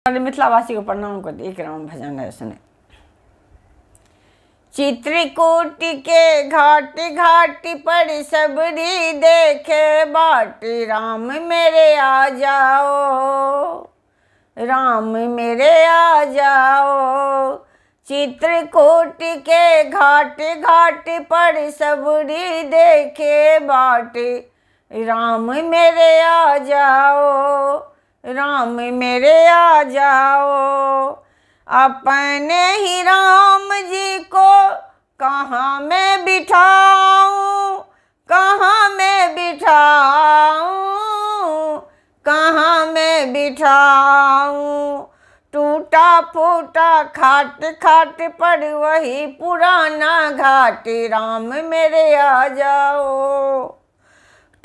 मिथिलावासी को प्रणाम करते एक राम भजन है सुने। चित्रकूट के घाट घाट पर सबरी देखे बाटी, राम मेरे आ जाओ, राम मेरे आ जाओ। चित्रकूट के घाट घाट पर सबरी देखे बाटी, राम मेरे आ जाओ, राम मेरे आ जाओ। अपने ही राम जी को कहाँ मैं बिठाऊं, कहाँ मैं बिठाऊं, कहाँ मैं बिठाऊं। टूटा फूटा खाट खाट पर वही पुराना घाट, राम मेरे आ जाओ।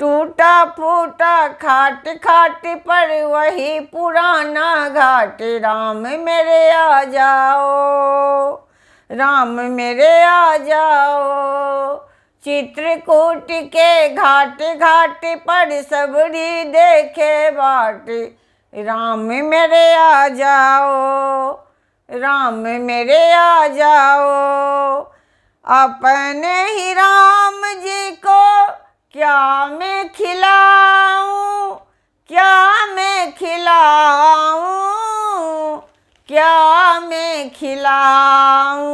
टूटा फूटा खाट खाट पर वही पुराना घाट, राम मेरे आ जाओ, राम मेरे आ जाओ। चित्रकूट के घाट घाट पर सबरी देखे बाट, राम मेरे आ जाओ, राम मेरे आ जाओ। अपने ही राम जी को क्या मैं खिलाऊं, क्या मैं खिलाऊं, क्या मैं खिलाऊं।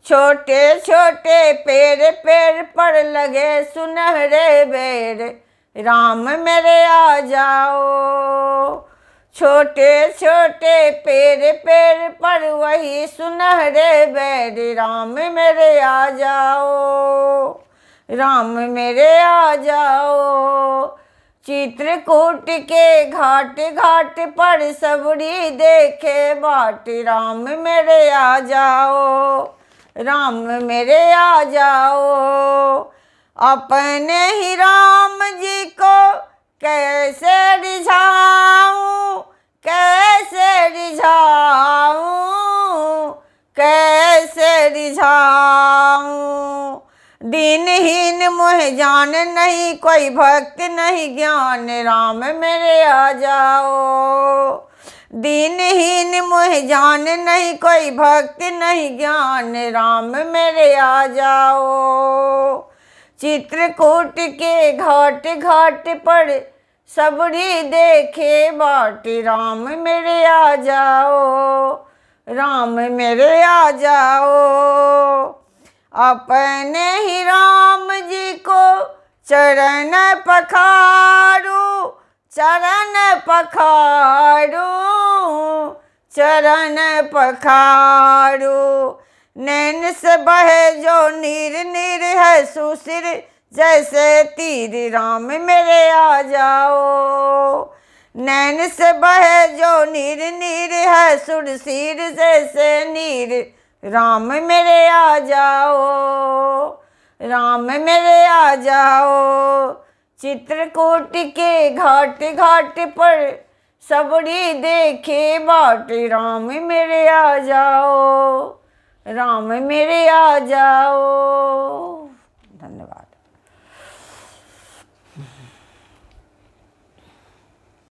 छोटे छोटे पेड़ पेड़ पर लगे सुनहरे बेर, राम मेरे आ जाओ। छोटे छोटे पेड़ पेड़ पर वही सुनहरे बेर, राम मेरे आ जाओ, राम मेरे आ जाओ। चित्रकूट के घाट घाट पर सबरी देखे बाट, राम मेरे आ जाओ, राम मेरे आ जाओ। अपने ही राम जी को कैसे रिझाऊं, कैसे रिझाऊं, कैसे रिझाऊं। दीनहीन मोह जान नहीं कोई भक्त नहीं ज्ञान, राम मेरे आ जाओ। दीनहीन मोह जान नहीं कोई भक्त नहीं ज्ञान, राम मेरे आ जाओ। चित्रकूट के घाट घाट पर सबरी देखे बाट, राम मेरे आ जाओ, राम मेरे आ जाओ। अपने ही राम जी को चरण पखारूं, चरण पखारूं, चरण पखारूं। नैन से बहे जो नीर नीर है सुशिर जैसे तीर, राम मेरे आ जाओ। नैन से बहे जो नीर नीर है सुरसीर जैसे नीर, राम मेरे आ जाओ, राम मेरे आ जाओ। चित्रकूट के घाट घाट पर सबरी देखे बाट, राम मेरे आ जाओ, राम मेरे आ जाओ।